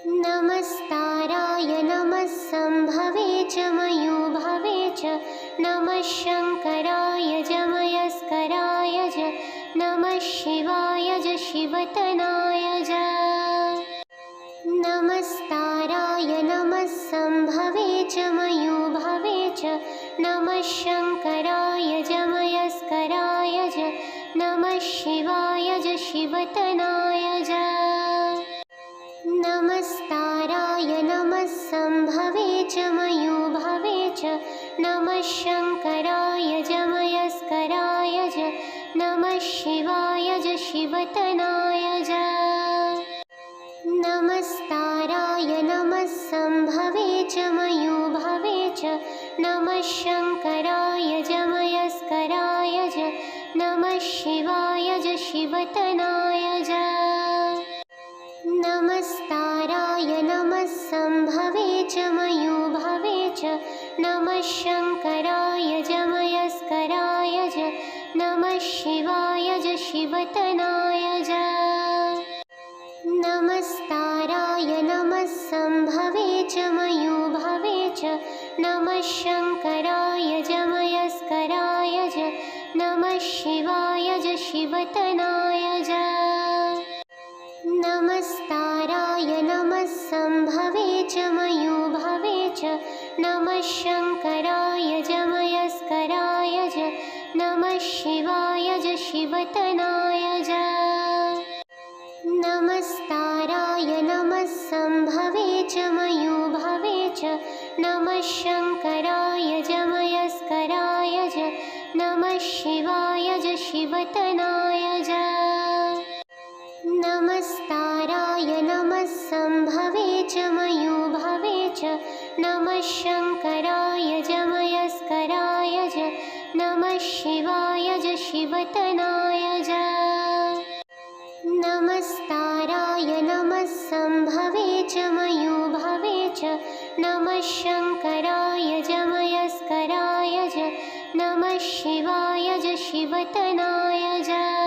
Speaker 1: नमस्ताराय नमः सम्भवे च मयूभवे च नमः शङ्कराय जमयस्कराय च नमः शिवाय च शिवतनाय च नमस्ताराय नमः सम्भवे च मयूभवे च नमः शङ्कराय जमयस्कराय च नमः शिवाय च शिवतनाय च नमस्ताराय नमः सम्भवे च मयूभवे च नमः शङ्कराय जमयस्कराय च नमः शिवाय च शिवतनाय च नमस्ताराय नमः सम्भवे च मयूभवे च नमः शङ्कराय जमयस्कराय च नमः शिवाय च शिवतनाय च नमस्ताराय नमः सम्भवे च मयूभवे च नमः शङ्कराय जमयस्कराय च नमः शिवाय च शिवतनाय च नमस्ताराय नमः सम्भवे च मयूभवे च नमः शङ्कराय जमयस्कराय च नमः शिवाय च शिवतनाय च नमस्ताराय नमः सम्भवे च मयूभवे च नमः शङ्कराय जमयस्कराय च नमः शिवाय च शिवतनाय च नमस्ताराय नमः सम्भवे च मयूभवे च नमः शङ्कराय जमयस्कराय च नमः शिवाय च शिवतनाय च नमस्ताराय नमः सम्भवे च मयूभवे च नमः शङ्कराय जमयस्कराय च नमः शिवाय च शिवतनाय च नमस्ताराय नमः संभवे च मयूभवे च नमः शङ्कराय जमयस्कराय च नमः शिवाय च शिवतनाय च।